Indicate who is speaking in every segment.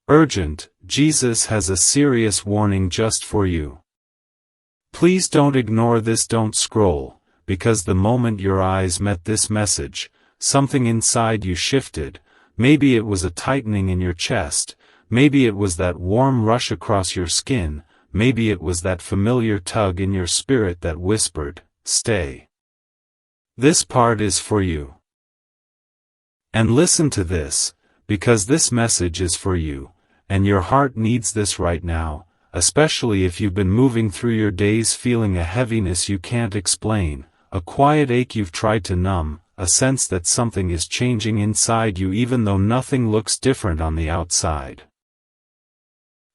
Speaker 1: Urgent, Jesus has a serious warning just for you. Please don't ignore this, don't scroll, because the moment your eyes met this message, something inside you shifted. Maybe it was a tightening in your chest, maybe it was that warm rush across your skin, maybe it was that familiar tug in your spirit that whispered, "Stay." This part is for you. And listen to this, because this message is for you, and your heart needs this right now, especially if you've been moving through your days feeling a heaviness you can't explain, a quiet ache you've tried to numb, a sense that something is changing inside you even though nothing looks different on the outside.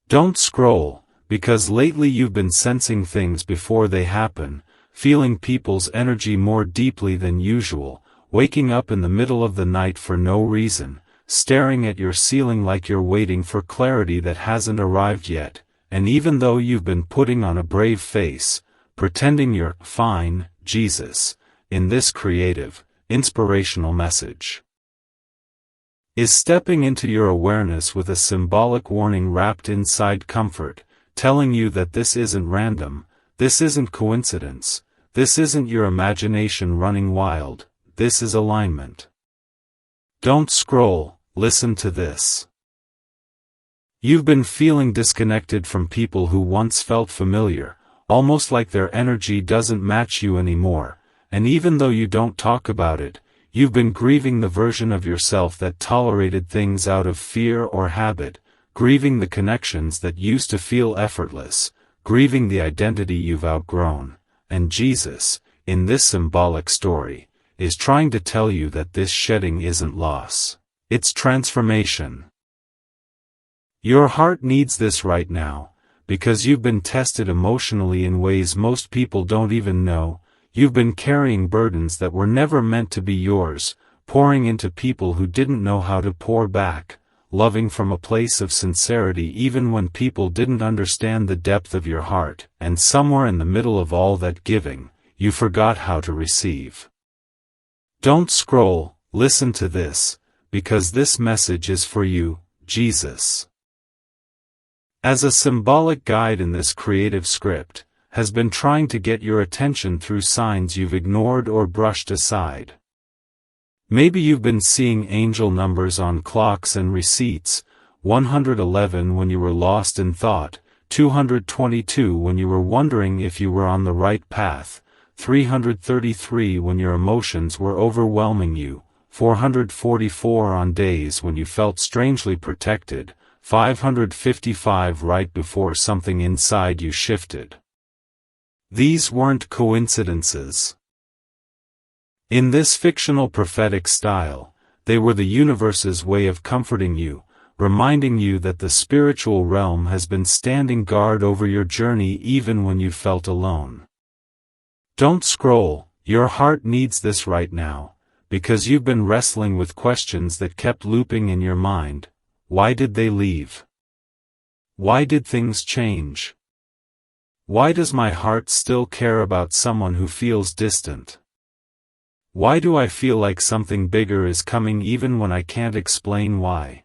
Speaker 1: Don't scroll, because lately you've been sensing things before they happen, feeling people's energy more deeply than usual, waking up in the middle of the night for no reason, staring at your ceiling like you're waiting for clarity that hasn't arrived yet, and even though you've been putting on a brave face, pretending you're fine, Jesus, in this creative, inspirational message, is stepping into your awareness with a symbolic warning wrapped inside comfort, telling you that this isn't random, this isn't coincidence, this isn't your imagination running wild, this is alignment. Don't scroll, listen to this. You've been feeling disconnected from people who once felt familiar, almost like their energy doesn't match you anymore, and even though you don't talk about it, you've been grieving the version of yourself that tolerated things out of fear or habit, grieving the connections that used to feel effortless, grieving the identity you've outgrown, and Jesus, in this symbolic story, is trying to tell you that this shedding isn't loss, it's transformation. Your heart needs this right now, because you've been tested emotionally in ways most people don't even know. You've been carrying burdens that were never meant to be yours, pouring into people who didn't know how to pour back, loving from a place of sincerity even when people didn't understand the depth of your heart, and somewhere in the middle of all that giving, you forgot how to receive. Don't scroll, listen to this, because this message is for you, Jesus. As a symbolic guide in this creative script, has been trying to get your attention through signs you've ignored or brushed aside. Maybe you've been seeing angel numbers on clocks and receipts, 111 when you were lost in thought, 222 when you were wondering if you were on the right path, 333 when your emotions were overwhelming you, 444 on days when you felt strangely protected, 555 right before something inside you shifted. These weren't coincidences. In this fictional prophetic style, they were the universe's way of comforting you, reminding you that the spiritual realm has been standing guard over your journey even when you felt alone. Don't scroll, your heart needs this right now, because you've been wrestling with questions that kept looping in your mind. Why did they leave? Why did things change? Why does my heart still care about someone who feels distant? Why do I feel like something bigger is coming even when I can't explain why?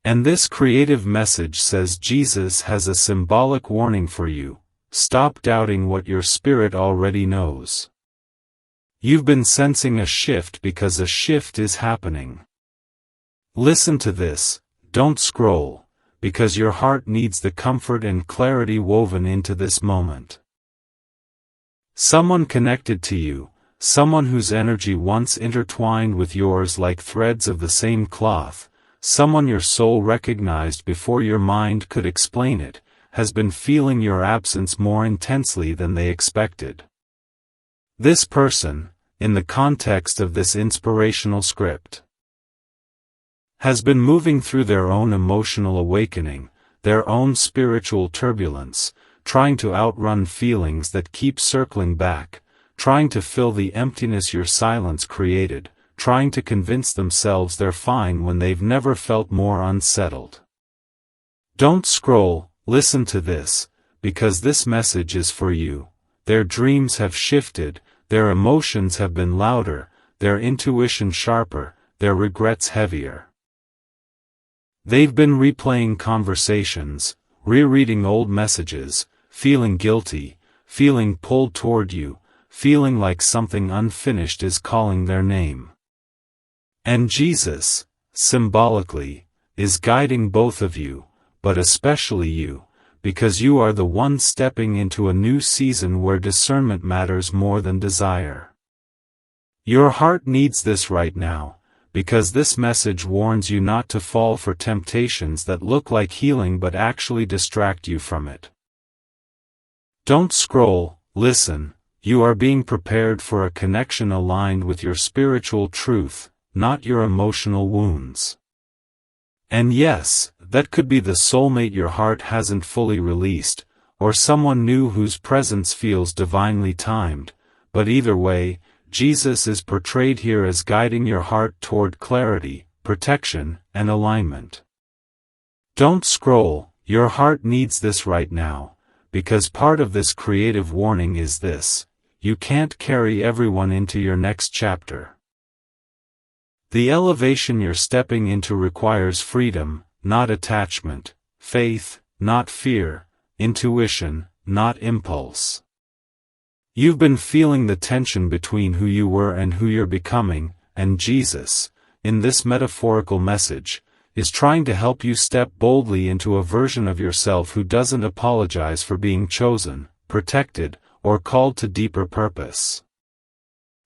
Speaker 1: And this creative message says Jesus has a symbolic warning for you. Stop doubting what your spirit already knows. You've been sensing a shift because a shift is happening. Listen to this, don't scroll, because your heart needs the comfort and clarity woven into this moment. Someone connected to you, someone whose energy once intertwined with yours like threads of the same cloth, someone your soul recognized before your mind could explain it, has been feeling your absence more intensely than they expected. This person, in the context of this inspirational script, has been moving through their own emotional awakening, their own spiritual turbulence, trying to outrun feelings that keep circling back, trying to fill the emptiness your silence created, trying to convince themselves they're fine when they've never felt more unsettled. Don't scroll, listen to this, because this message is for you. Their dreams have shifted, their emotions have been louder, their intuition sharper, their regrets heavier. They've been replaying conversations, rereading old messages, feeling guilty, feeling pulled toward you, feeling like something unfinished is calling their name. And Jesus, symbolically, is guiding both of you, but especially you, because you are the one stepping into a new season where discernment matters more than desire. Your heart needs this right now, because this message warns you not to fall for temptations that look like healing but actually distract you from it. Don't scroll, listen. You are being prepared for a connection aligned with your spiritual truth, not your emotional wounds. And yes, that could be the soulmate your heart hasn't fully released, or someone new whose presence feels divinely timed, but either way, Jesus is portrayed here as guiding your heart toward clarity, protection, and alignment. Don't scroll, your heart needs this right now, because part of this creative warning is this: you can't carry everyone into your next chapter. The elevation you're stepping into requires freedom, not attachment, faith, not fear, intuition, not impulse. You've been feeling the tension between who you were and who you're becoming, and Jesus, in this metaphorical message, is trying to help you step boldly into a version of yourself who doesn't apologize for being chosen, protected, or called to deeper purpose.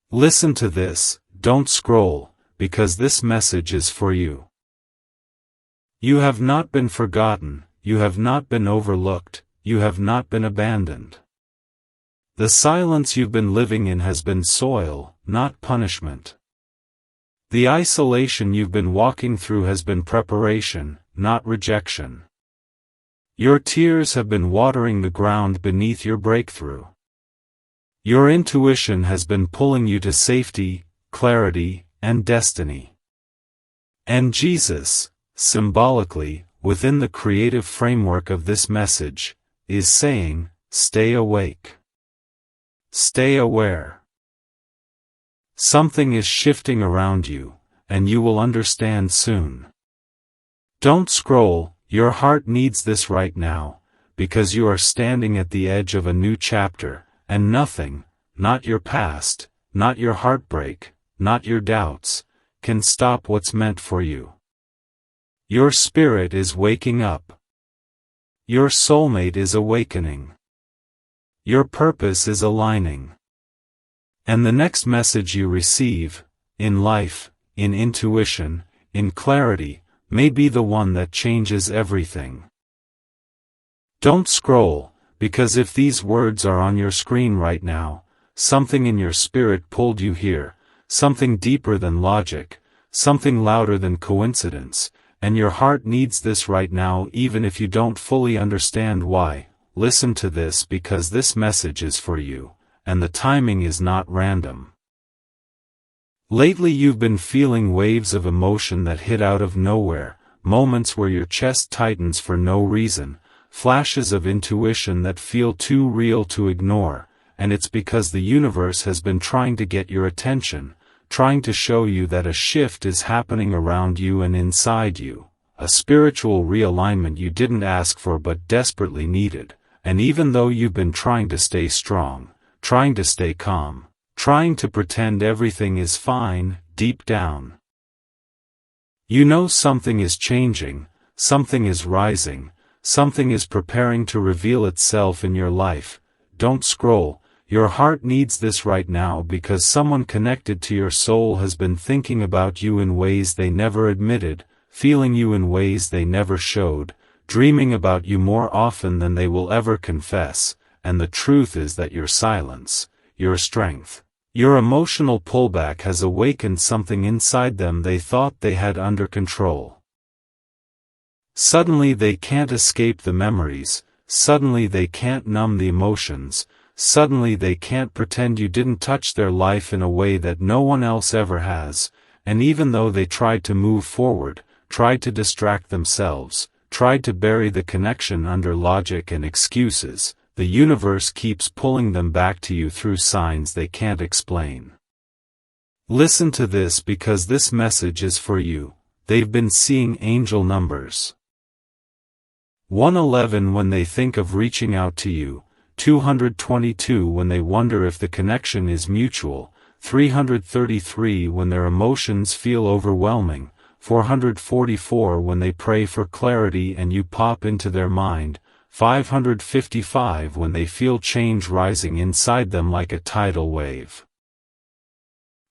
Speaker 1: Listen to this, don't scroll, because this message is for you. You have not been forgotten, you have not been overlooked, you have not been abandoned. The silence you've been living in has been soil, not punishment. The isolation you've been walking through has been preparation, not rejection. Your tears have been watering the ground beneath your breakthrough. Your intuition has been pulling you to safety, clarity, and destiny. And Jesus, symbolically, within the creative framework of this message, is saying, stay awake. Stay aware. Something is shifting around you, and you will understand soon. Don't scroll, your heart needs this right now, because you are standing at the edge of a new chapter, and nothing, not your past, not your heartbreak, not your doubts, can stop what's meant for you. Your spirit is waking up. Your soulmate is awakening. Your purpose is aligning. And the next message you receive, in life, in intuition, in clarity, may be the one that changes everything. Don't scroll, because if these words are on your screen right now, something in your spirit pulled you here, something deeper than logic, something louder than coincidence, and your heart needs this right now even if you don't fully understand why. Listen to this because this message is for you, and the timing is not random. Lately you've been feeling waves of emotion that hit out of nowhere, moments where your chest tightens for no reason, flashes of intuition that feel too real to ignore, and it's because the universe has been trying to get your attention, trying to show you that a shift is happening around you and inside you, a spiritual realignment you didn't ask for but desperately needed, and even though you've been trying to stay strong, trying to stay calm, trying to pretend everything is fine, deep down, you know something is changing, something is rising, something is preparing to reveal itself in your life. Don't scroll, your heart needs this right now because someone connected to your soul has been thinking about you in ways they never admitted, feeling you in ways they never showed, dreaming about you more often than they will ever confess, and the truth is that your silence, your strength, your emotional pullback has awakened something inside them they thought they had under control. Suddenly they can't escape the memories, suddenly they can't numb the emotions, suddenly they can't pretend you didn't touch their life in a way that no one else ever has, and even though they tried to move forward, tried to distract themselves, tried to bury the connection under logic and excuses, the universe keeps pulling them back to you through signs they can't explain. Listen to this because this message is for you. they've been seeing angel numbers. 111 when they think of reaching out to you, 222 when they wonder if the connection is mutual, 333 when their emotions feel overwhelming, 444 when they pray for clarity and you pop into their mind, 555 when they feel change rising inside them like a tidal wave.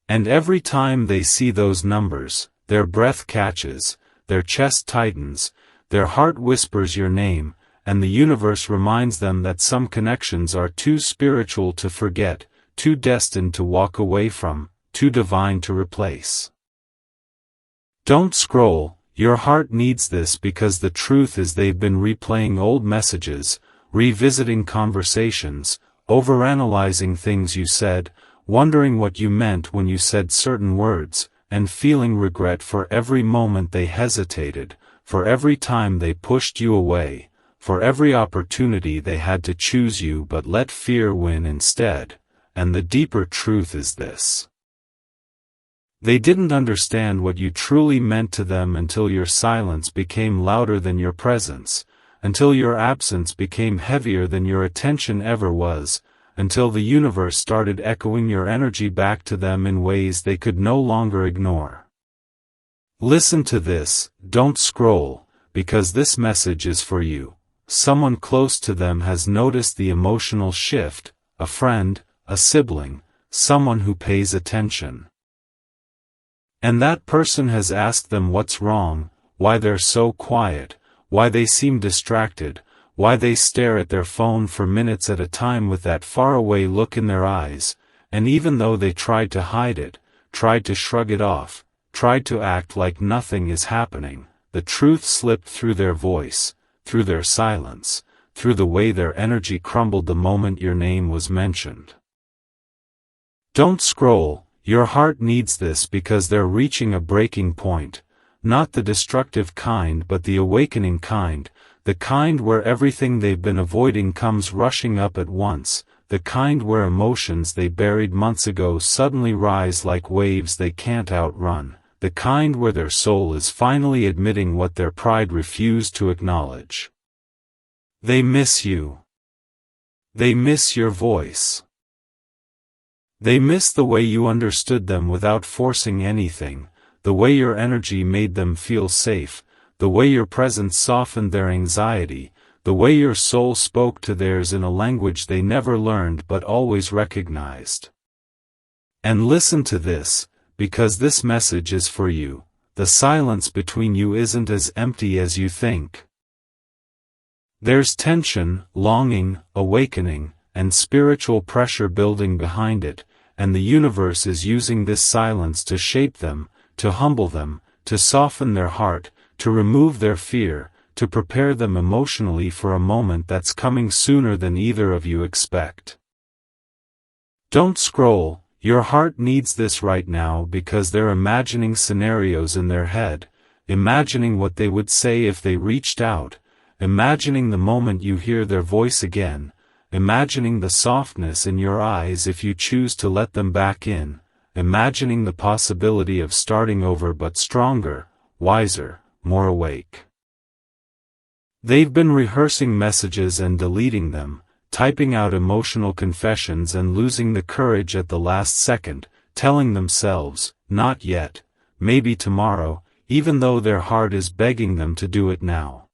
Speaker 1: And every time they see those numbers, their breath catches, their chest tightens, their heart whispers your name, and the universe reminds them that some connections are too spiritual to forget, too destined to walk away from, too divine to replace. Don't scroll, your heart needs this because the truth is they've been replaying old messages, revisiting conversations, overanalyzing things you said, wondering what you meant when you said certain words, and feeling regret for every moment they hesitated, for every time they pushed you away, for every opportunity they had to choose you but let fear win instead. And the deeper truth is this. They didn't understand what you truly meant to them until your silence became louder than your presence, until your absence became heavier than your attention ever was, until the universe started echoing your energy back to them in ways they could no longer ignore. Listen to this, don't scroll, because this message is for you. Someone close to them has noticed the emotional shift, a friend, a sibling, someone who pays attention. And that person has asked them what's wrong, why they're so quiet, why they seem distracted, why they stare at their phone for minutes at a time with that faraway look in their eyes, and even though they tried to hide it, tried to shrug it off, tried to act like nothing is happening, the truth slipped through their voice, through their silence, through the way their energy crumbled the moment your name was mentioned. Don't scroll, your heart needs this because they're reaching a breaking point, not the destructive kind but the awakening kind, the kind where everything they've been avoiding comes rushing up at once, the kind where emotions they buried months ago suddenly rise like waves they can't outrun, the kind where their soul is finally admitting what their pride refused to acknowledge. They miss you. They miss your voice. They miss the way you understood them without forcing anything, the way your energy made them feel safe, the way your presence softened their anxiety, the way your soul spoke to theirs in a language they never learned but always recognized. And listen to this, because this message is for you. The silence between you isn't as empty as you think. There's tension, longing, awakening, and spiritual pressure building behind it, and the universe is using this silence to shape them, to humble them, to soften their heart, to remove their fear, to prepare them emotionally for a moment that's coming sooner than either of you expect. Don't scroll, your heart needs this right now because they're imagining scenarios in their head, imagining what they would say if they reached out, imagining the moment you hear their voice again, imagining the softness in your eyes if you choose to let them back in, imagining the possibility of starting over but stronger, wiser, more awake. They've been rehearsing messages and deleting them, typing out emotional confessions and losing the courage at the last second, telling themselves, not yet, maybe tomorrow, even though their heart is begging them to do it now.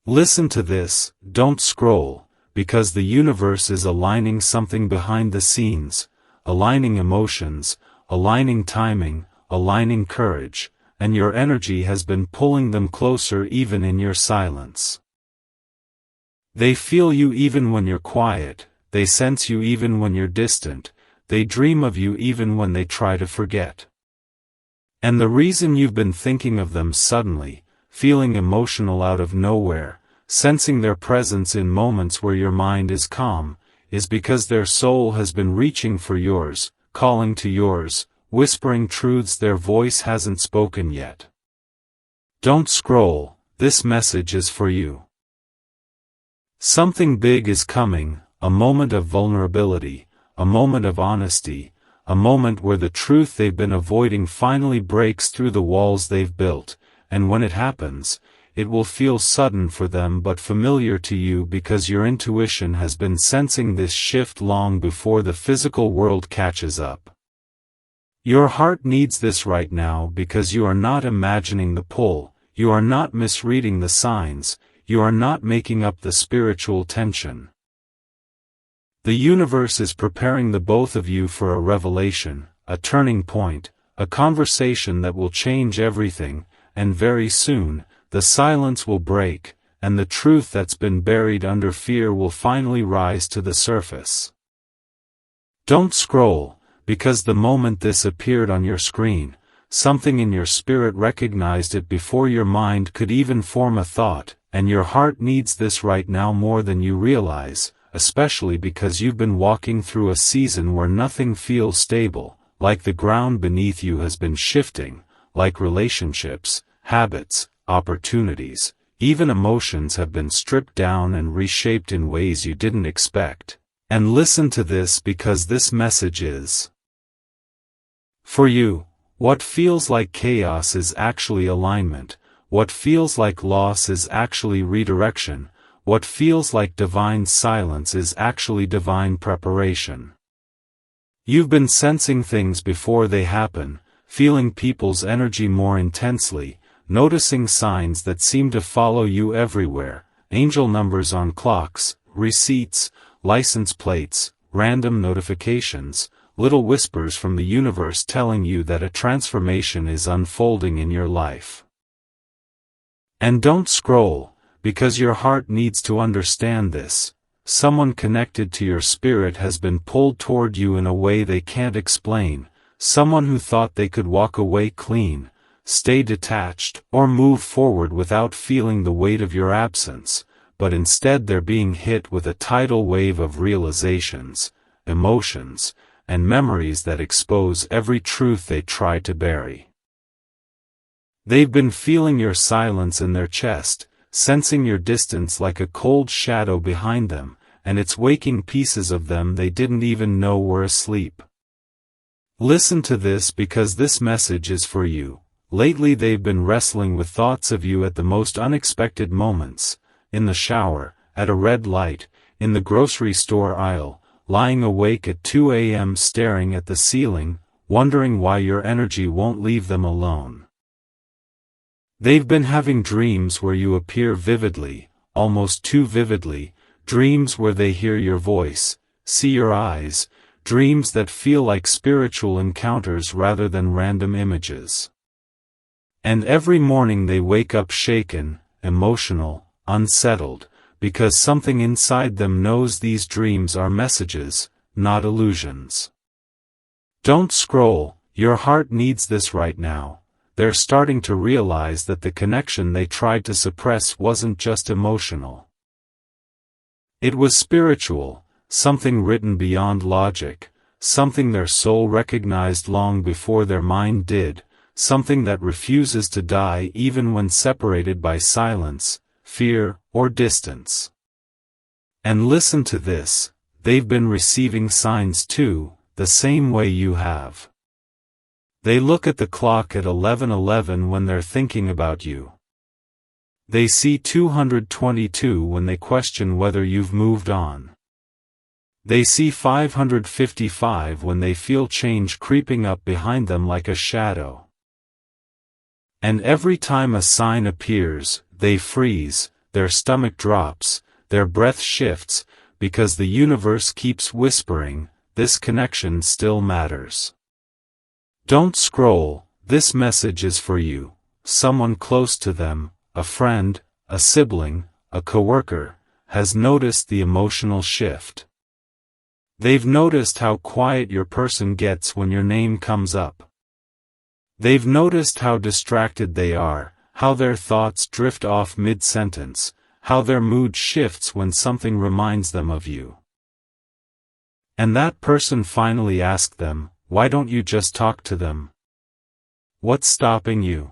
Speaker 1: Listen to this, don't scroll, because the universe is aligning something behind the scenes, aligning emotions, aligning timing, aligning courage, and your energy has been pulling them closer even in your silence. They feel you even when you're quiet, they sense you even when you're distant, they dream of you even when they try to forget. And the reason you've been thinking of them suddenly, feeling emotional out of nowhere, sensing their presence in moments where your mind is calm, is because their soul has been reaching for yours, calling to yours, whispering truths their voice hasn't spoken yet. Don't scroll, this message is for you. Something big is coming, a moment of vulnerability, a moment of honesty, a moment where the truth they've been avoiding finally breaks through the walls they've built, and when it happens, it will feel sudden for them but familiar to you because your intuition has been sensing this shift long before the physical world catches up. Your heart needs this right now because you are not imagining the pull, you are not misreading the signs, you are not making up the spiritual tension. The universe is preparing the both of you for a revelation, a turning point, a conversation that will change everything, and very soon, the silence will break, and the truth that's been buried under fear will finally rise to the surface. Don't scroll, because the moment this appeared on your screen, something in your spirit recognized it before your mind could even form a thought, and your heart needs this right now more than you realize, especially because you've been walking through a season where nothing feels stable, like the ground beneath you has been shifting, like relationships, habits, opportunities, even emotions have been stripped down and reshaped in ways you didn't expect. And listen to this because this message is for you. What feels like chaos is actually alignment. What feels like loss is actually redirection. What feels like divine silence is actually divine preparation. You've been sensing things before they happen, feeling people's energy more intensely, noticing signs that seem to follow you everywhere, angel numbers on clocks, receipts, license plates, random notifications, little whispers from the universe telling you that a transformation is unfolding in your life. And don't scroll, because your heart needs to understand this. Someone connected to your spirit has been pulled toward you in a way they can't explain, someone who thought they could walk away clean, stay detached, or move forward without feeling the weight of your absence, but instead they're being hit with a tidal wave of realizations, emotions, and memories that expose every truth they tried to bury. They've been feeling your silence in their chest, sensing your distance like a cold shadow behind them, and it's waking pieces of them they didn't even know were asleep. Listen to this because this message is for you. Lately they've been wrestling with thoughts of you at the most unexpected moments, in the shower, at a red light, in the grocery store aisle, lying awake at 2 a.m. staring at the ceiling, wondering why your energy won't leave them alone. They've been having dreams where you appear vividly, almost too vividly, dreams where they hear your voice, see your eyes, dreams that feel like spiritual encounters rather than random images. And every morning they wake up shaken, emotional, unsettled, because something inside them knows these dreams are messages, not illusions. Don't scroll, your heart needs this right now. They're starting to realize that the connection they tried to suppress wasn't just emotional. It was spiritual, something written beyond logic, something their soul recognized long before their mind did, something that refuses to die even when separated by silence, fear, or distance. And listen to this, they've been receiving signs too, the same way you have. They look at the clock at 11:11 when they're thinking about you. They see 222 when they question whether you've moved on. They see 555 when they feel change creeping up behind them like a shadow. And every time a sign appears, they freeze, their stomach drops, their breath shifts, because the universe keeps whispering, this connection still matters. Don't scroll, this message is for you, someone close to them, a friend, a sibling, a coworker, has noticed the emotional shift. They've noticed how quiet your person gets when your name comes up. They've noticed how distracted they are, how their thoughts drift off mid-sentence, how their mood shifts when something reminds them of you. And that person finally asked them, why don't you just talk to them? What's stopping you?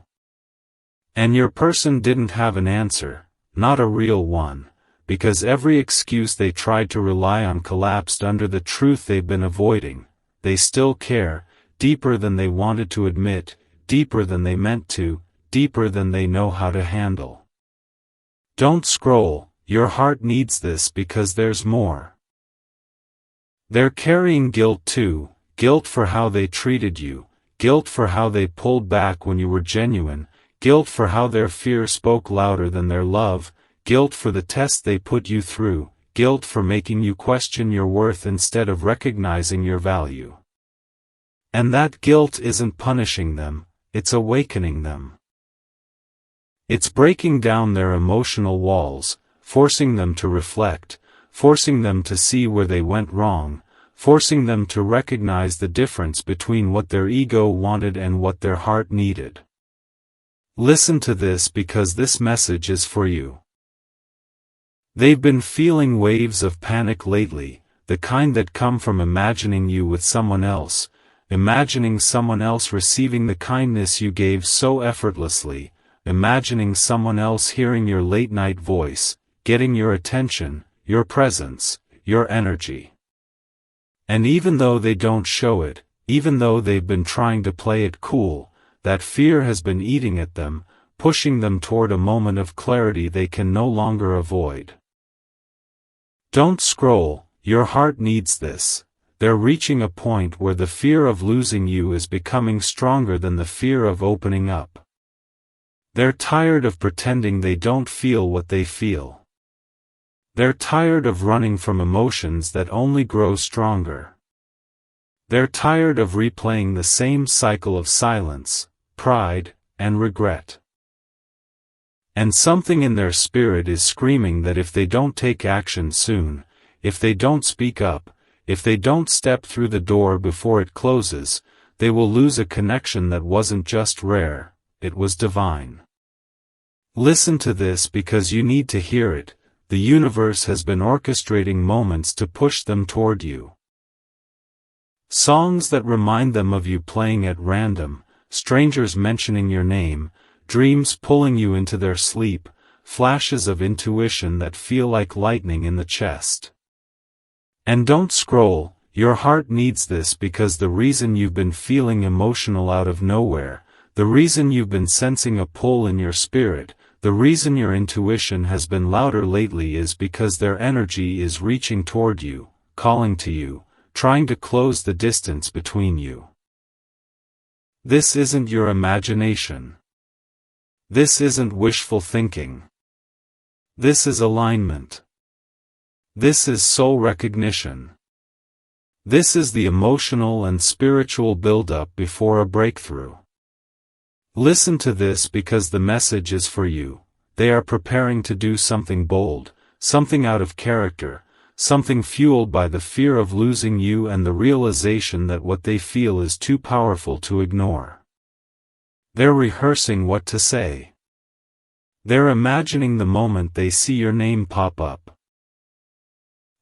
Speaker 1: And your person didn't have an answer, not a real one, because every excuse they tried to rely on collapsed under the truth they've been avoiding. they still care, deeper than they wanted to admit, deeper than they meant to, deeper than they know how to handle. Don't scroll, your heart needs this because there's more. They're carrying guilt too, guilt for how they treated you, guilt for how they pulled back when you were genuine, guilt for how their fear spoke louder than their love, guilt for the test they put you through, guilt for making you question your worth instead of recognizing your value. And that guilt isn't punishing them, it's awakening them. It's breaking down their emotional walls, forcing them to reflect, forcing them to see where they went wrong, forcing them to recognize the difference between what their ego wanted and what their heart needed. Listen to this because this message is for you. They've been feeling waves of panic lately, the kind that come from imagining you with someone else, imagining someone else receiving the kindness you gave so effortlessly, imagining someone else hearing your late-night voice, getting your attention, your presence, your energy. And even though they don't show it, even though they've been trying to play it cool, that fear has been eating at them, pushing them toward a moment of clarity they can no longer avoid. Don't scroll, your heart needs this. They're reaching a point where the fear of losing you is becoming stronger than the fear of opening up. They're tired of pretending they don't feel what they feel. They're tired of running from emotions that only grow stronger. They're tired of replaying the same cycle of silence, pride, and regret. And something in their spirit is screaming that if they don't take action soon, if they don't speak up, if they don't step through the door before it closes, they will lose a connection that wasn't just rare, it was divine. Listen to this because you need to hear it. The universe has been orchestrating moments to push them toward you. Songs that remind them of you playing at random, strangers mentioning your name, dreams pulling you into their sleep, flashes of intuition that feel like lightning in the chest. And don't scroll, your heart needs this because the reason you've been feeling emotional out of nowhere, the reason you've been sensing a pull in your spirit, the reason your intuition has been louder lately is because their energy is reaching toward you, calling to you, trying to close the distance between you. This isn't your imagination. This isn't wishful thinking. This is alignment. This is soul recognition. This is the emotional and spiritual build-up before a breakthrough. Listen to this because the message is for you. They are preparing to do something bold, something out of character, something fueled by the fear of losing you and the realization that what they feel is too powerful to ignore. They're rehearsing what to say. They're imagining the moment they see your name pop up.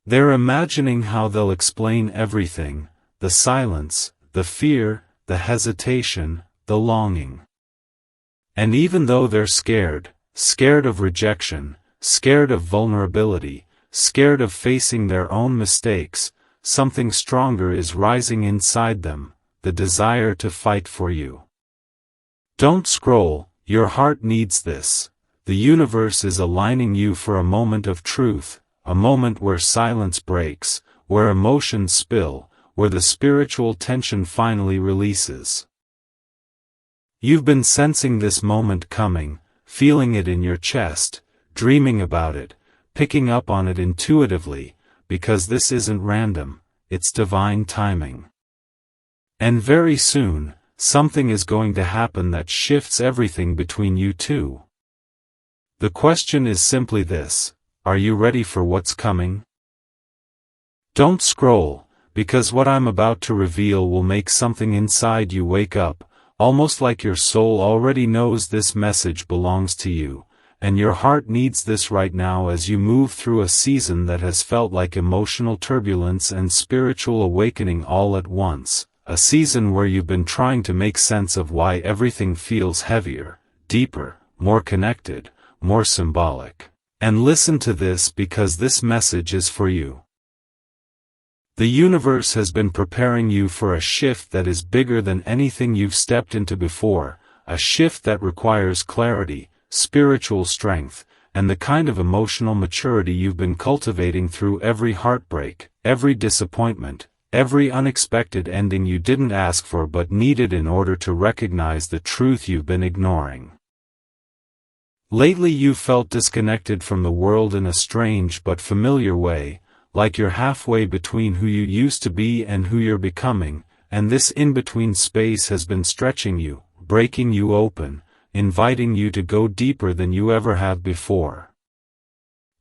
Speaker 1: They're imagining how they'll explain everything, the silence, the fear, the hesitation, the longing. And even though they're scared of rejection, scared of vulnerability, scared of facing their own mistakes, something stronger is rising inside them, the desire to fight for you. Don't scroll, your heart needs this. The universe is aligning you for a moment of truth, a moment where silence breaks, where emotions spill, where the spiritual tension finally releases. You've been sensing this moment coming, feeling it in your chest, dreaming about it, picking up on it intuitively, because this isn't random, it's divine timing. And very soon, something is going to happen that shifts everything between you two. The question is simply this: are you ready for what's coming? Don't scroll, because what I'm about to reveal will make something inside you wake up, almost like your soul already knows this message belongs to you, and your heart needs this right now as you move through a season that has felt like emotional turbulence and spiritual awakening all at once, a season where you've been trying to make sense of why everything feels heavier, deeper, more connected, more symbolic. And listen to this because this message is for you. The universe has been preparing you for a shift that is bigger than anything you've stepped into before, a shift that requires clarity, spiritual strength, and the kind of emotional maturity you've been cultivating through every heartbreak, every disappointment, every unexpected ending you didn't ask for but needed in order to recognize the truth you've been ignoring. Lately you've felt disconnected from the world in a strange but familiar way, like you're halfway between who you used to be and who you're becoming, and this in-between space has been stretching you, breaking you open, inviting you to go deeper than you ever have before.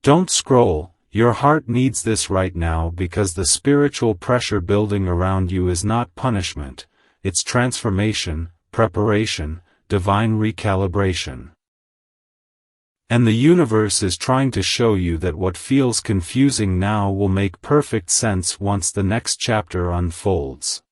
Speaker 1: Don't scroll, your heart needs this right now because the spiritual pressure building around you is not punishment, it's transformation, preparation, divine recalibration. And the universe is trying to show you that what feels confusing now will make perfect sense once the next chapter unfolds.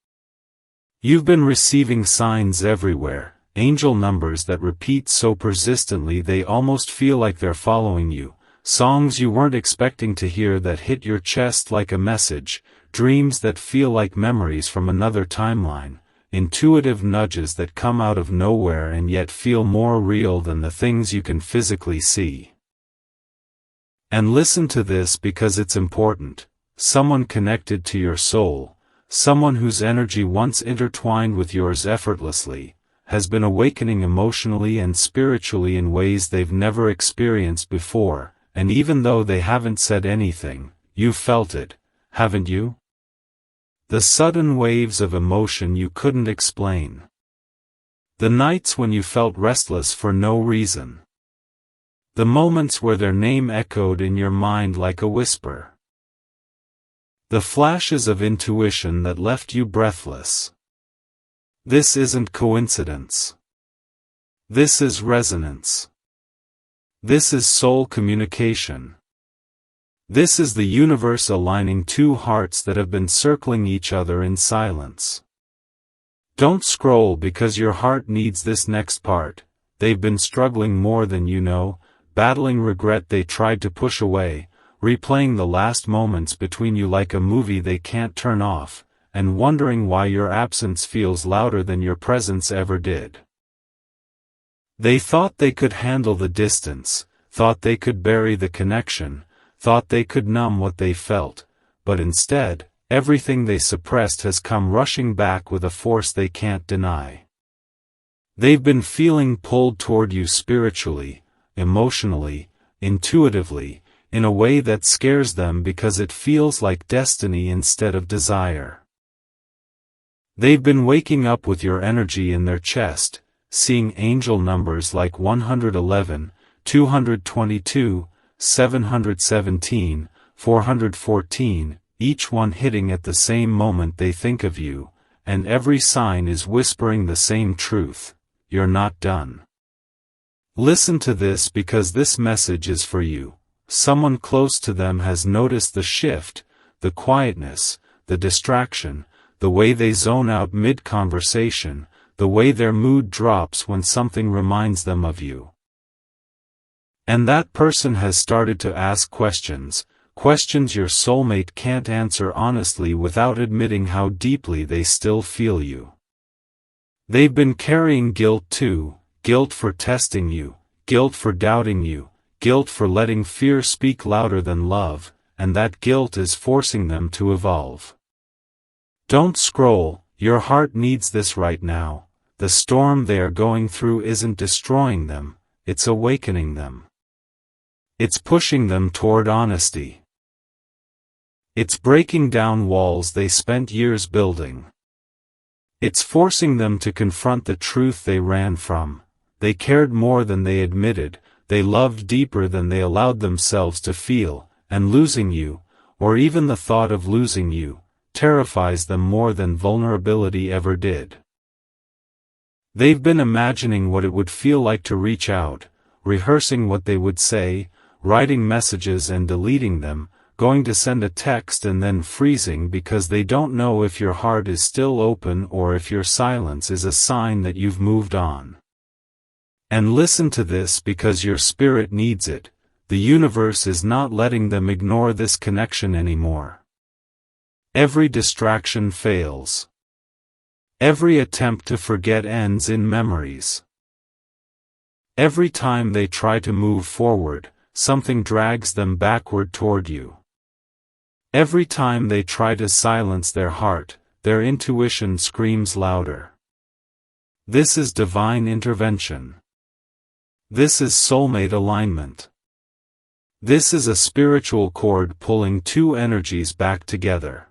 Speaker 1: You've been receiving signs everywhere, angel numbers that repeat so persistently they almost feel like they're following you, songs you weren't expecting to hear that hit your chest like a message, dreams that feel like memories from another timeline, intuitive nudges that come out of nowhere and yet feel more real than the things you can physically see. And listen to this because it's important. Someone connected to your soul, someone whose energy once intertwined with yours effortlessly, has been awakening emotionally and spiritually in ways they've never experienced before, and even though they haven't said anything, you've felt it, haven't you? The sudden waves of emotion you couldn't explain. The nights when you felt restless for no reason. The moments where their name echoed in your mind like a whisper. The flashes of intuition that left you breathless. This isn't coincidence. This is resonance. This is soul communication. This is the universe aligning two hearts that have been circling each other in silence. Don't scroll because your heart needs this next part. They've been struggling more than you know, battling regret they tried to push away, replaying the last moments between you like a movie they can't turn off, and wondering why your absence feels louder than your presence ever did. They thought they could handle the distance, thought they could bury the connection, thought they could numb what they felt, but instead, everything they suppressed has come rushing back with a force they can't deny. They've been feeling pulled toward you spiritually, emotionally, intuitively, in a way that scares them because it feels like destiny instead of desire. They've been waking up with your energy in their chest, seeing angel numbers like 111, 222, 717, 414, each one hitting at the same moment they think of you, and every sign is whispering the same truth: you're not done. Listen to this because this message is for you. Someone close to them has noticed the shift, the quietness, the distraction, the way they zone out mid-conversation, the way their mood drops when something reminds them of you. And that person has started to ask questions, questions your soulmate can't answer honestly without admitting how deeply they still feel you. They've been carrying guilt too, guilt for testing you, guilt for doubting you, guilt for letting fear speak louder than love, and that guilt is forcing them to evolve. Don't scroll, your heart needs this right now. The storm they are going through isn't destroying them, it's awakening them. It's pushing them toward honesty. It's breaking down walls they spent years building. It's forcing them to confront the truth they ran from. They cared more than they admitted, they loved deeper than they allowed themselves to feel, and losing you, or even the thought of losing you, terrifies them more than vulnerability ever did. They've been imagining what it would feel like to reach out, rehearsing what they would say, writing messages and deleting them, going to send a text and then freezing because they don't know if your heart is still open or if your silence is a sign that you've moved on. And listen to this because your spirit needs it. The universe is not letting them ignore this connection anymore. Every distraction fails. Every attempt to forget ends in memories. Every time they try to move forward, something drags them backward toward you. Every time they try to silence their heart, their intuition screams louder. This is divine intervention. This is soulmate alignment. This is a spiritual cord pulling two energies back together.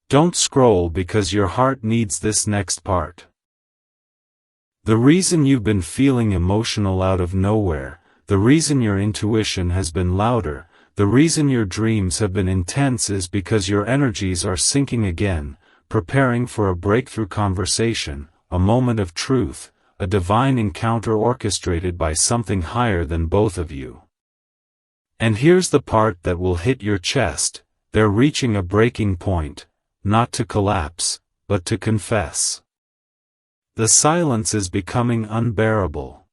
Speaker 1: Don't scroll because your heart needs this next part. The reason you've been feeling emotional out of nowhere, the reason your intuition has been louder, the reason your dreams have been intense is because your energies are syncing again, preparing for a breakthrough conversation, a moment of truth, a divine encounter orchestrated by something higher than both of you. And here's the part that will hit your chest: they're reaching a breaking point, not to collapse, but to confess. The silence is becoming unbearable.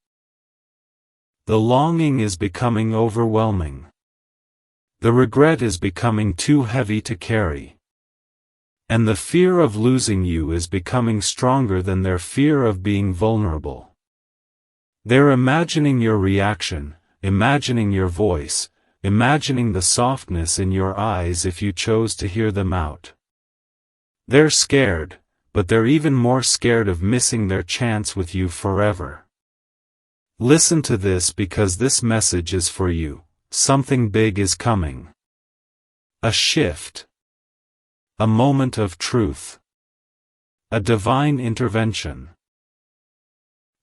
Speaker 1: The longing is becoming overwhelming. The regret is becoming too heavy to carry. And the fear of losing you is becoming stronger than their fear of being vulnerable. They're imagining your reaction, imagining your voice, imagining the softness in your eyes if you chose to hear them out. They're scared, but they're even more scared of missing their chance with you forever. Listen to this, because this message is for you. Something big is coming. A shift. A moment of truth. A divine intervention.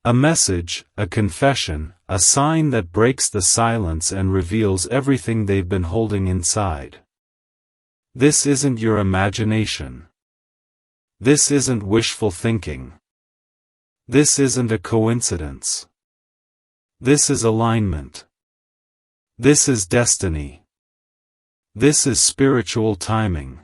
Speaker 1: A message, a confession, a sign that breaks the silence and reveals everything they've been holding inside. This isn't your imagination. This isn't wishful thinking. This isn't a coincidence. This is alignment. This is destiny. This is spiritual timing.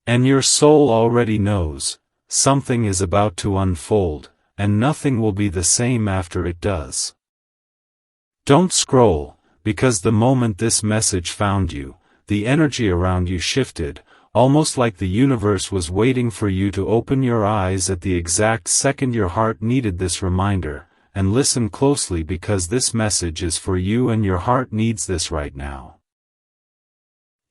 Speaker 1: And your soul already knows, something is about to unfold, and nothing will be the same after it does. Don't scroll, because the moment this message found you, the energy around you shifted, almost like the universe was waiting for you to open your eyes at the exact second your heart needed this reminder. And listen closely, because this message is for you and your heart needs this right now.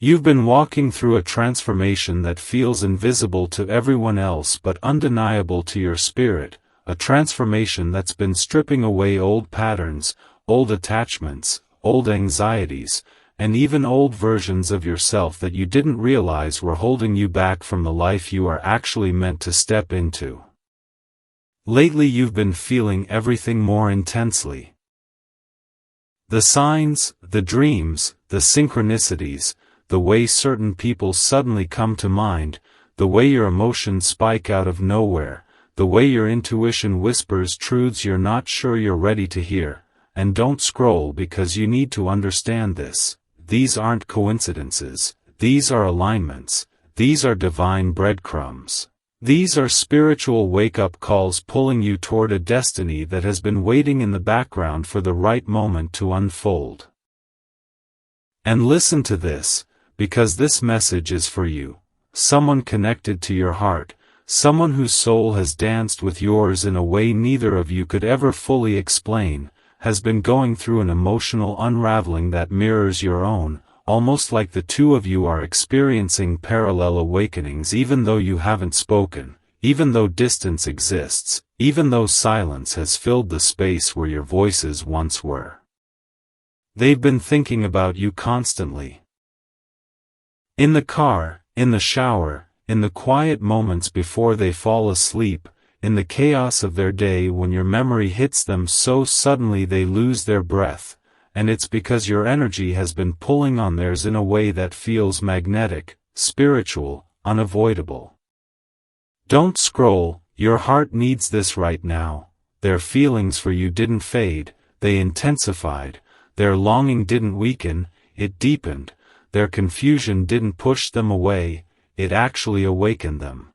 Speaker 1: You've been walking through a transformation that feels invisible to everyone else but undeniable to your spirit, a transformation that's been stripping away old patterns, old attachments, old anxieties, and even old versions of yourself that you didn't realize were holding you back from the life you are actually meant to step into. Lately you've been feeling everything more intensely. The signs, the dreams, the synchronicities, the way certain people suddenly come to mind, the way your emotions spike out of nowhere, the way your intuition whispers truths you're not sure you're ready to hear. And don't scroll, because you need to understand this. These aren't coincidences, these are alignments, these are divine breadcrumbs. These are spiritual wake-up calls pulling you toward a destiny that has been waiting in the background for the right moment to unfold. And listen to this, because this message is for you, someone connected to your heart, someone whose soul has danced with yours in a way neither of you could ever fully explain, has been going through an emotional unraveling that mirrors your own, almost like the two of you are experiencing parallel awakenings even though you haven't spoken, even though distance exists, even though silence has filled the space where your voices once were. They've been thinking about you constantly. In the car, in the shower, in the quiet moments before they fall asleep, in the chaos of their day when your memory hits them so suddenly they lose their breath. And it's because your energy has been pulling on theirs in a way that feels magnetic, spiritual, unavoidable. Don't scroll, your heart needs this right now. Their feelings for you didn't fade, they intensified. Their longing didn't weaken, it deepened. Their confusion didn't push them away, it actually awakened them.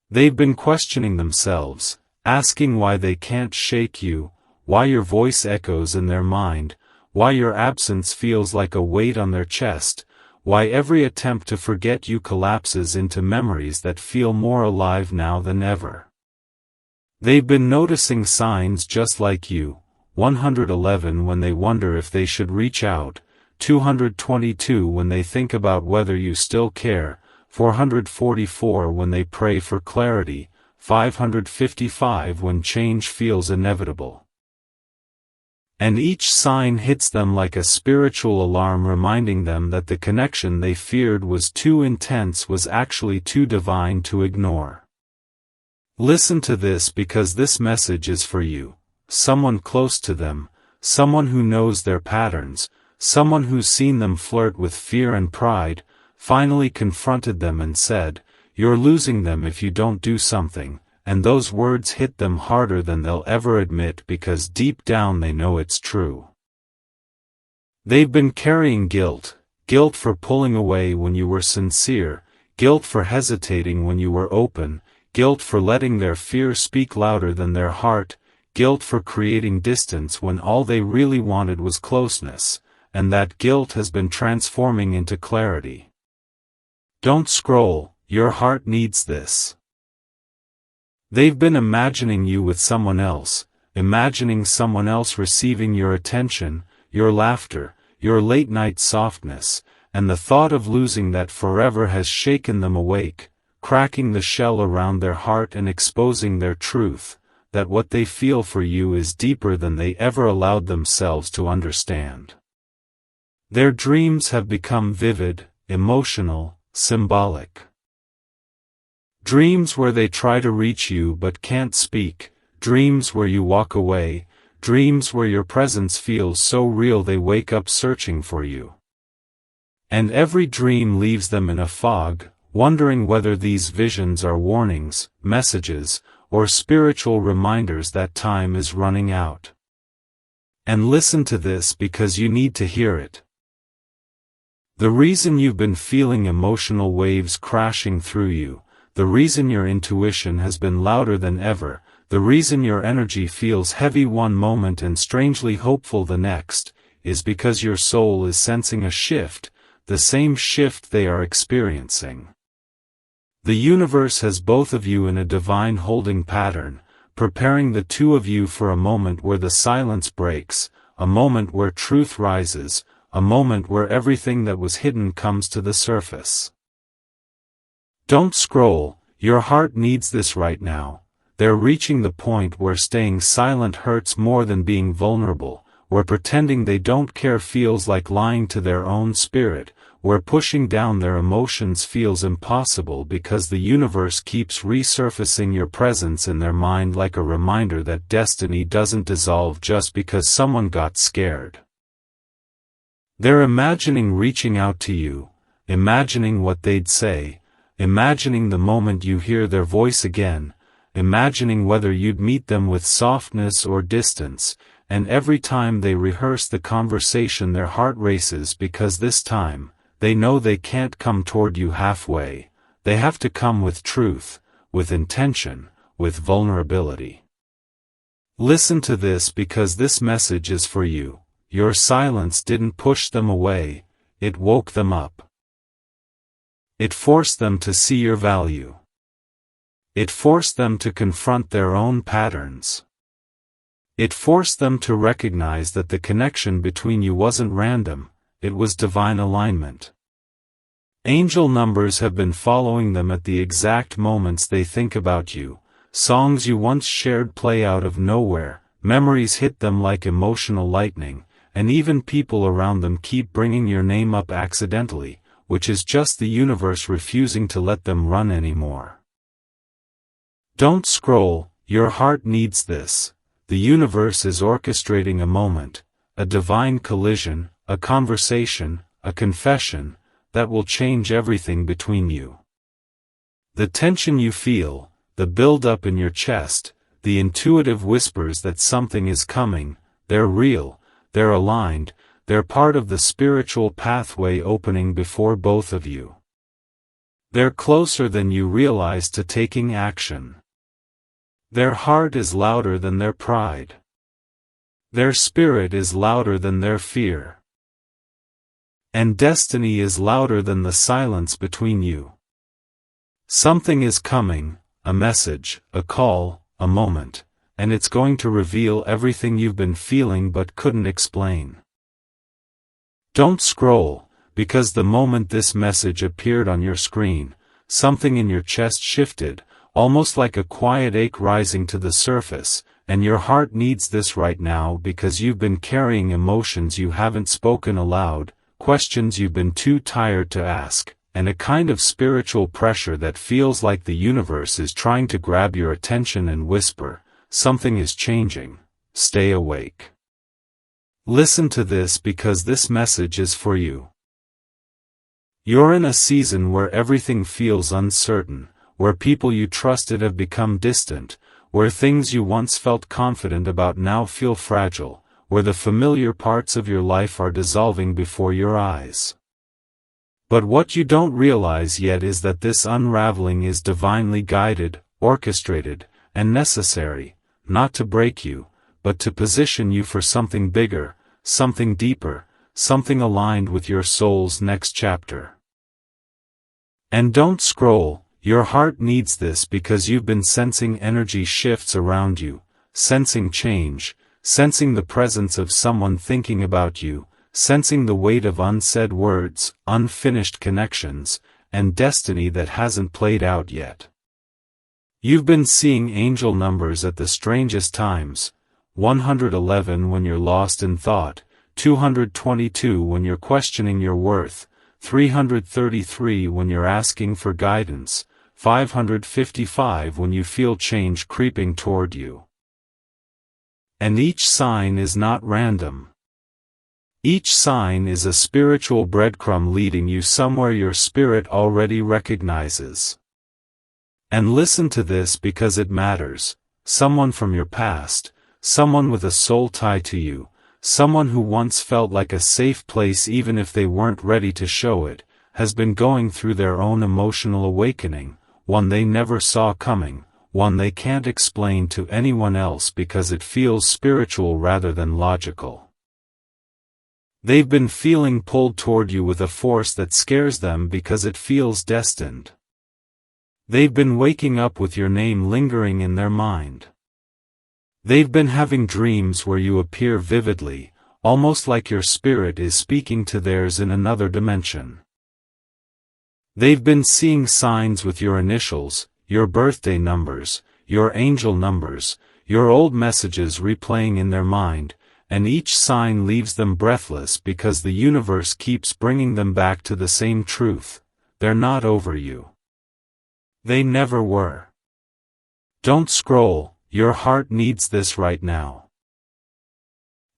Speaker 1: They've been questioning themselves, asking why they can't shake you, why your voice echoes in their mind, why your absence feels like a weight on their chest, why every attempt to forget you collapses into memories that feel more alive now than ever. They've been noticing signs just like you, 111 when they wonder if they should reach out, 222 when they think about whether you still care, 444 when they pray for clarity, 555 when change feels inevitable. And each sign hits them like a spiritual alarm reminding them that the connection they feared was too intense was actually too divine to ignore. Listen to this because this message is for you, someone close to them, someone who knows their patterns, someone who's seen them flirt with fear and pride, finally confronted them and said, "You're losing them if you don't do something," and those words hit them harder than they'll ever admit because deep down they know it's true. They've been carrying guilt for pulling away when you were sincere, guilt for hesitating when you were open, guilt for letting their fear speak louder than their heart, guilt for creating distance when all they really wanted was closeness, and that guilt has been transforming into clarity. Don't scroll, your heart needs this. They've been imagining you with someone else, imagining someone else receiving your attention, your laughter, your late-night softness, and the thought of losing that forever has shaken them awake, cracking the shell around their heart and exposing their truth, that what they feel for you is deeper than they ever allowed themselves to understand. Their dreams have become vivid, emotional, symbolic. Dreams where they try to reach you but can't speak, dreams where you walk away, dreams where your presence feels so real they wake up searching for you. And every dream leaves them in a fog, wondering whether these visions are warnings, messages, or spiritual reminders that time is running out. And listen to this because you need to hear it. The reason you've been feeling emotional waves crashing through you, the reason your intuition has been louder than ever, the reason your energy feels heavy one moment and strangely hopeful the next, is because your soul is sensing a shift, the same shift they are experiencing. The universe has both of you in a divine holding pattern, preparing the two of you for a moment where the silence breaks, a moment where truth rises, a moment where everything that was hidden comes to the surface. Don't scroll, your heart needs this right now. They're reaching the point where staying silent hurts more than being vulnerable, where pretending they don't care feels like lying to their own spirit, where pushing down their emotions feels impossible because the universe keeps resurfacing your presence in their mind like a reminder that destiny doesn't dissolve just because someone got scared. They're imagining reaching out to you, imagining what they'd say, imagining the moment you hear their voice again, imagining whether you'd meet them with softness or distance, and every time they rehearse the conversation their heart races because this time, they know they can't come toward you halfway, they have to come with truth, with intention, with vulnerability. Listen to this because this message is for you. Your silence didn't push them away, it woke them up. It forced them to see your value. It forced them to confront their own patterns. It forced them to recognize that the connection between you wasn't random, it was divine alignment. Angel numbers have been following them at the exact moments they think about you. Songs you once shared play out of nowhere, memories hit them like emotional lightning, and even people around them keep bringing your name up accidentally, which is just the universe refusing to let them run anymore. Don't scroll, your heart needs this. The universe is orchestrating a moment, a divine collision, a conversation, a confession, that will change everything between you. The tension you feel, the build-up in your chest, the intuitive whispers that something is coming, they're real, they're aligned, they're part of the spiritual pathway opening before both of you. They're closer than you realize to taking action. Their heart is louder than their pride. Their spirit is louder than their fear. And destiny is louder than the silence between you. Something is coming, a message, a call, a moment, and it's going to reveal everything you've been feeling but couldn't explain. Don't scroll, because the moment this message appeared on your screen, something in your chest shifted, almost like a quiet ache rising to the surface, and your heart needs this right now because you've been carrying emotions you haven't spoken aloud, questions you've been too tired to ask, and a kind of spiritual pressure that feels like the universe is trying to grab your attention and whisper, something is changing, stay awake. Listen to this because this message is for you. You're in a season where everything feels uncertain, where people you trusted have become distant, where things you once felt confident about now feel fragile, where the familiar parts of your life are dissolving before your eyes. But what you don't realize yet is that this unraveling is divinely guided, orchestrated, and necessary, not to break you, but to position you for something bigger, something deeper, something aligned with your soul's next chapter. And don't scroll, your heart needs this because you've been sensing energy shifts around you, sensing change, sensing the presence of someone thinking about you, sensing the weight of unsaid words, unfinished connections, and destiny that hasn't played out yet. You've been seeing angel numbers at the strangest times, 111 when you're lost in thought, 222 when you're questioning your worth, 333 when you're asking for guidance, 555 when you feel change creeping toward you. And each sign is not random. Each sign is a spiritual breadcrumb leading you somewhere your spirit already recognizes. And listen to this because it matters, someone from your past, someone with a soul tie to you, someone who once felt like a safe place even if they weren't ready to show it, has been going through their own emotional awakening, one they never saw coming, one they can't explain to anyone else because it feels spiritual rather than logical. They've been feeling pulled toward you with a force that scares them because it feels destined. They've been waking up with your name lingering in their mind. They've been having dreams where you appear vividly, almost like your spirit is speaking to theirs in another dimension. They've been seeing signs with your initials, your birthday numbers, your angel numbers, your old messages replaying in their mind, and each sign leaves them breathless because the universe keeps bringing them back to the same truth: they're not over you. They never were. Don't scroll, your heart needs this right now.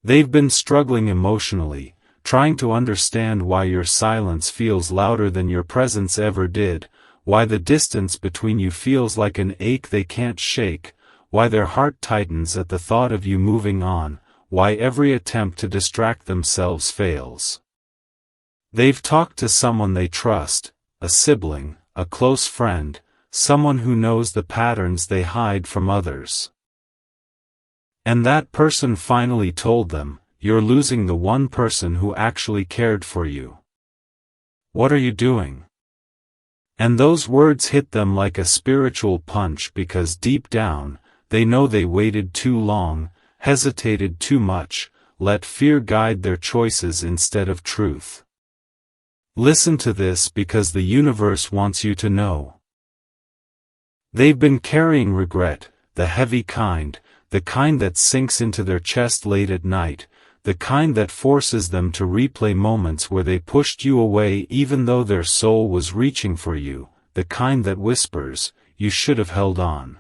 Speaker 1: They've been struggling emotionally, trying to understand why your silence feels louder than your presence ever did, why the distance between you feels like an ache they can't shake, why their heart tightens at the thought of you moving on, why every attempt to distract themselves fails. They've talked to someone they trust, a sibling, a close friend, someone who knows the patterns they hide from others. And that person finally told them, you're losing the one person who actually cared for you. What are you doing? And those words hit them like a spiritual punch because deep down, they know they waited too long, hesitated too much, let fear guide their choices instead of truth. Listen to this because the universe wants you to know. They've been carrying regret, the heavy kind, the kind that sinks into their chest late at night, the kind that forces them to replay moments where they pushed you away even though their soul was reaching for you, the kind that whispers, you should have held on.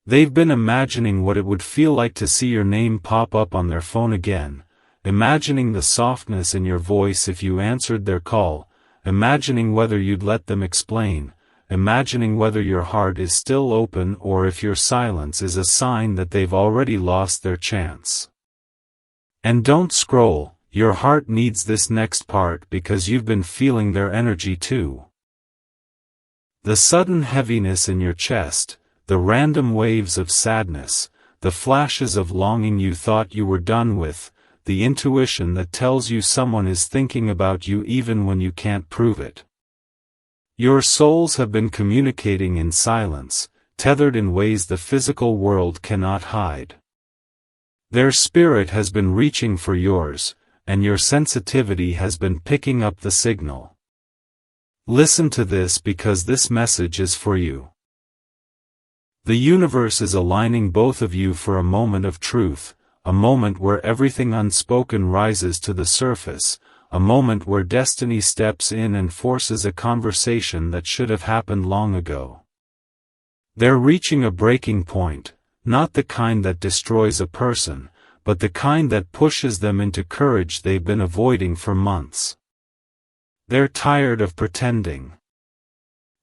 Speaker 1: They've been imagining what it would feel like to see your name pop up on their phone again, imagining the softness in your voice if you answered their call, imagining whether you'd let them explain, imagining whether your heart is still open or if your silence is a sign that they've already lost their chance. And don't scroll, your heart needs this next part because you've been feeling their energy too. The sudden heaviness in your chest, the random waves of sadness, the flashes of longing you thought you were done with, the intuition that tells you someone is thinking about you even when you can't prove it. Your souls have been communicating in silence, tethered in ways the physical world cannot hide. Their spirit has been reaching for yours, and your sensitivity has been picking up the signal. Listen to this because this message is for you. The universe is aligning both of you for a moment of truth, a moment where everything unspoken rises to the surface, a moment where destiny steps in and forces a conversation that should have happened long ago. They're reaching a breaking point, not the kind that destroys a person, but the kind that pushes them into courage they've been avoiding for months. They're tired of pretending.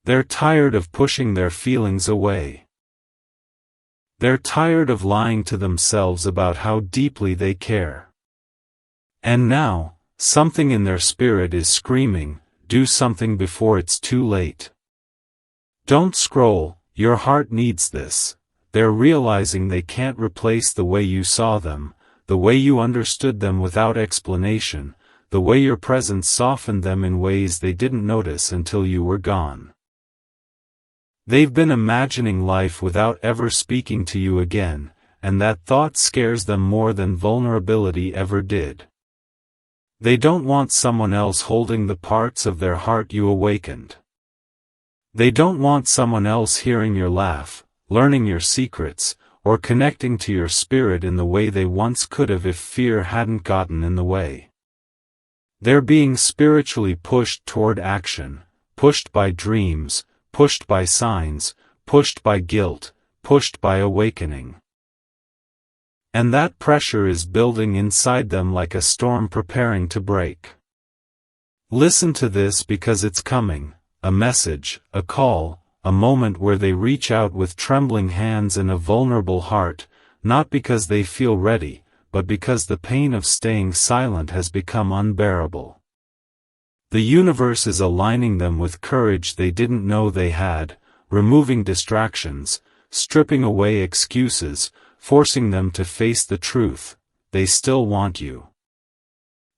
Speaker 1: They're tired of pushing their feelings away. They're tired of lying to themselves about how deeply they care. And now, something in their spirit is screaming, do something before it's too late. Don't scroll, your heart needs this. They're realizing they can't replace the way you saw them, the way you understood them without explanation, the way your presence softened them in ways they didn't notice until you were gone. They've been imagining life without ever speaking to you again, and that thought scares them more than vulnerability ever did. They don't want someone else holding the parts of their heart you awakened. They don't want someone else hearing your laugh, learning your secrets, or connecting to your spirit in the way they once could have if fear hadn't gotten in the way. They're being spiritually pushed toward action, pushed by dreams, pushed by signs, pushed by guilt, pushed by awakening. And that pressure is building inside them like a storm preparing to break. Listen to this because it's coming, a message, a call, a moment where they reach out with trembling hands and a vulnerable heart, not because they feel ready, but because the pain of staying silent has become unbearable. The universe is aligning them with courage they didn't know they had, removing distractions, stripping away excuses, forcing them to face the truth. They still want you.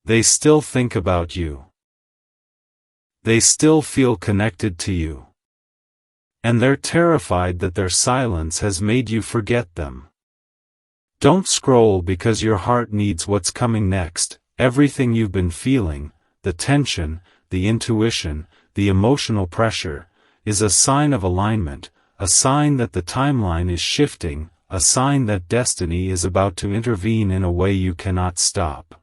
Speaker 1: They still think about you. They still feel connected to you. And they're terrified that their silence has made you forget them. Don't scroll because your heart needs what's coming next. Everything you've been feeling, the tension, the intuition, the emotional pressure, is a sign of alignment, a sign that the timeline is shifting, a sign that destiny is about to intervene in a way you cannot stop.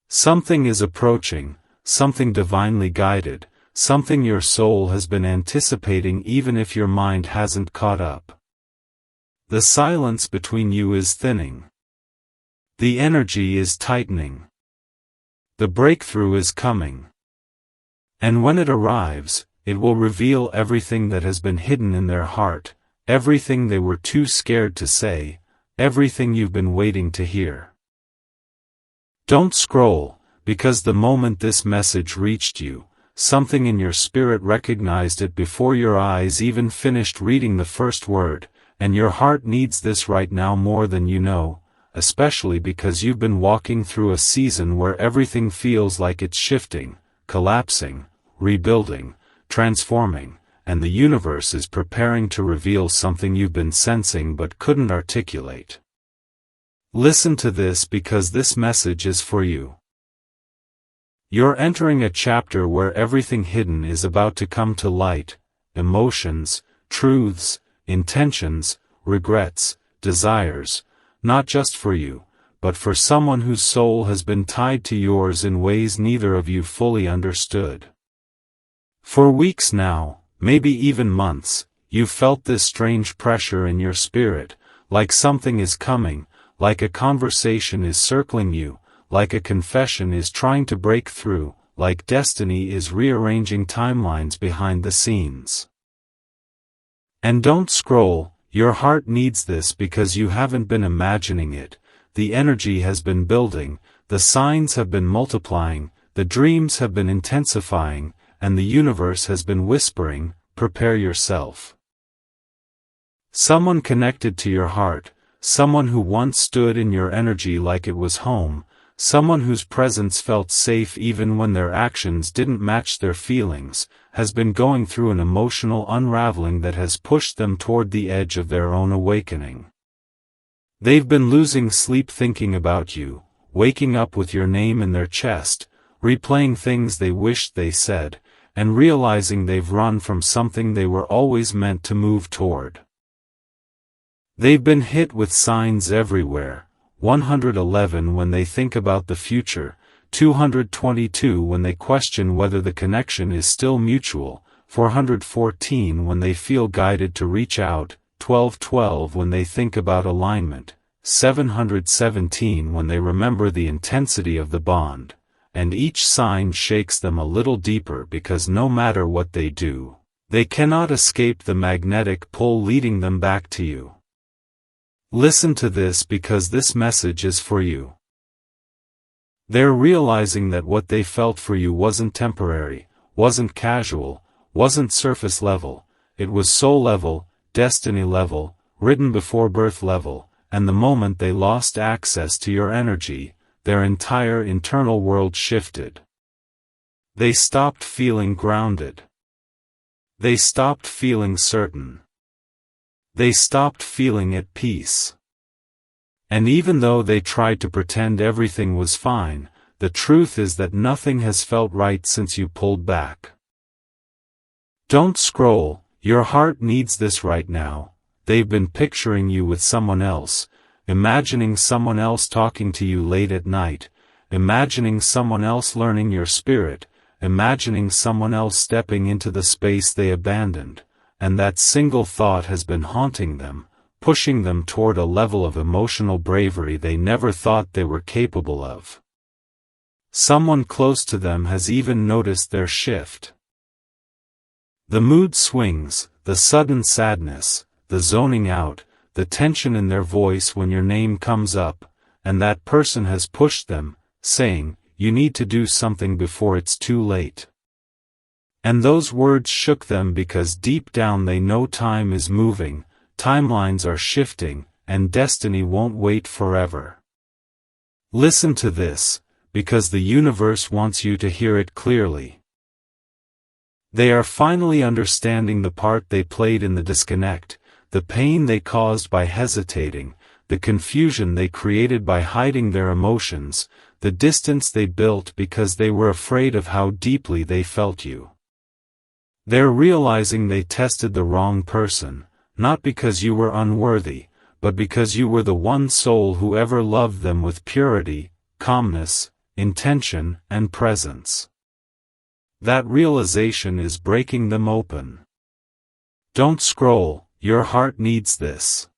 Speaker 1: Something is approaching, something divinely guided, something your soul has been anticipating even if your mind hasn't caught up. The silence between you is thinning. The energy is tightening. The breakthrough is coming. And when it arrives, it will reveal everything that has been hidden in their heart, everything they were too scared to say, everything you've been waiting to hear. Don't scroll, because the moment this message reached you, something in your spirit recognized it before your eyes even finished reading the first word, and your heart needs this right now more than you know, especially because you've been walking through a season where everything feels like it's shifting, collapsing, rebuilding, transforming, and the universe is preparing to reveal something you've been sensing but couldn't articulate. Listen to this because this message is for you. You're entering a chapter where everything hidden is about to come to light, emotions, truths, intentions, regrets, desires, not just for you, but for someone whose soul has been tied to yours in ways neither of you fully understood. For weeks now, maybe even months, you've felt this strange pressure in your spirit, like something is coming, like a conversation is circling you, like a confession is trying to break through, like destiny is rearranging timelines behind the scenes. And don't scroll, your heart needs this because you haven't been imagining it, the energy has been building, the signs have been multiplying, the dreams have been intensifying, and the universe has been whispering, prepare yourself. Someone connected to your heart, someone who once stood in your energy like it was home, someone whose presence felt safe even when their actions didn't match their feelings, has been going through an emotional unraveling that has pushed them toward the edge of their own awakening. They've been losing sleep thinking about you, waking up with your name in their chest, replaying things they wished they said, and realizing they've run from something they were always meant to move toward. They've been hit with signs everywhere. 111 when they think about the future, 222 when they question whether the connection is still mutual, 414 when they feel guided to reach out, 1212 when they think about alignment, 717 when they remember the intensity of the bond, and each sign shakes them a little deeper because no matter what they do, they cannot escape the magnetic pull leading them back to you. Listen to this because this message is for you. They're realizing that what they felt for you wasn't temporary, wasn't casual, wasn't surface level, it was soul level, destiny level, written before birth level, and the moment they lost access to your energy, their entire internal world shifted. They stopped feeling grounded. They stopped feeling certain. They stopped feeling at peace. And even though they tried to pretend everything was fine, the truth is that nothing has felt right since you pulled back. Don't scroll, your heart needs this right now. They've been picturing you with someone else, imagining someone else talking to you late at night, imagining someone else learning your spirit, imagining someone else stepping into the space they abandoned. And that single thought has been haunting them, pushing them toward a level of emotional bravery they never thought they were capable of. Someone close to them has even noticed their shift. The mood swings, the sudden sadness, the zoning out, the tension in their voice when your name comes up, and that person has pushed them, saying, "You need to do something before it's too late." And those words shook them because deep down they know time is moving, timelines are shifting, and destiny won't wait forever. Listen to this, because the universe wants you to hear it clearly. They are finally understanding the part they played in the disconnect, the pain they caused by hesitating, the confusion they created by hiding their emotions, the distance they built because they were afraid of how deeply they felt you. They're realizing they tested the wrong person, not because you were unworthy, but because you were the one soul who ever loved them with purity, calmness, intention, and presence. That realization is breaking them open. Don't scroll, your heart needs this.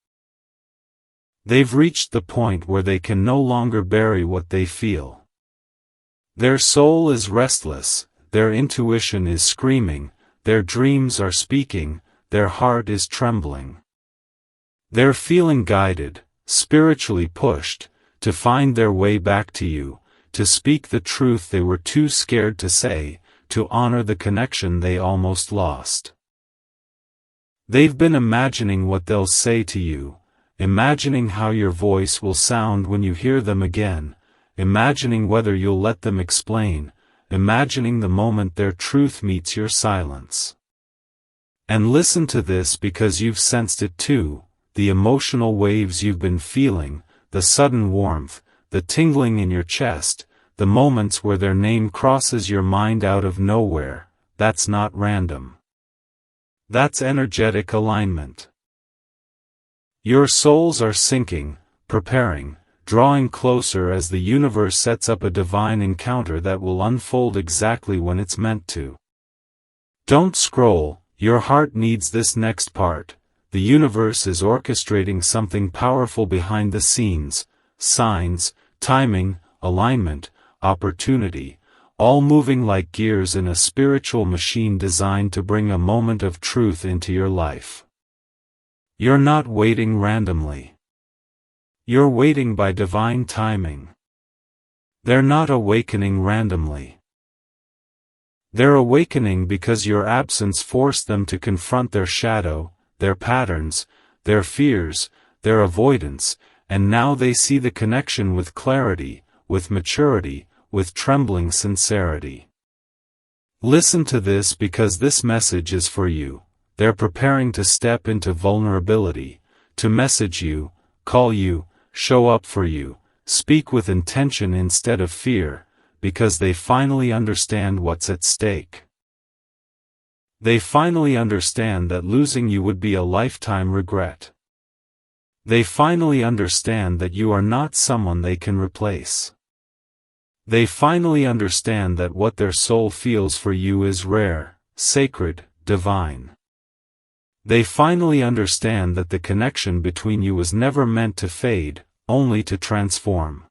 Speaker 1: They've reached the point where they can no longer bury what they feel. Their soul is restless, their intuition is screaming, their dreams are speaking, their heart is trembling. They're feeling guided, spiritually pushed, to find their way back to you, to speak the truth they were too scared to say, to honor the connection they almost lost. They've been imagining what they'll say to you, imagining how your voice will sound when you hear them again, imagining whether you'll let them explain, imagining the moment their truth meets your silence. And listen to this because you've sensed it too, the emotional waves you've been feeling, the sudden warmth, the tingling in your chest, the moments where their name crosses your mind out of nowhere. That's not random. That's energetic alignment. Your souls are syncing, preparing, drawing closer as the universe sets up a divine encounter that will unfold exactly when it's meant to. Don't scroll, your heart needs this next part. The universe is orchestrating something powerful behind the scenes, signs, timing, alignment, opportunity, all moving like gears in a spiritual machine designed to bring a moment of truth into your life. You're not waiting randomly. You're waiting by divine timing. They're not awakening randomly. They're awakening because your absence forced them to confront their shadow, their patterns, their fears, their avoidance, and now they see the connection with clarity, with maturity, with trembling sincerity. Listen to this because this message is for you. They're preparing to step into vulnerability, to message you, call you, show up for you, speak with intention instead of fear, because they finally understand what's at stake. They finally understand that losing you would be a lifetime regret. They finally understand that you are not someone they can replace. They finally understand that what their soul feels for you is rare, sacred, divine. They finally understand that the connection between you was never meant to fade, only to transform.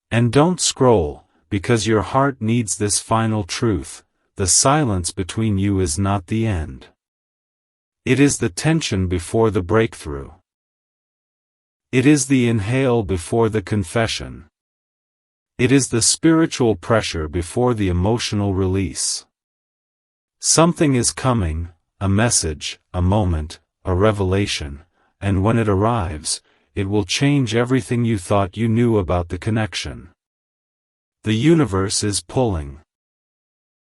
Speaker 1: And don't scroll, because your heart needs this final truth: the silence between you is not the end. It is the tension before the breakthrough. It is the inhale before the confession. It is the spiritual pressure before the emotional release. Something is coming, a message, a moment, a revelation, and when it arrives, it will change everything you thought you knew about the connection. The universe is pulling.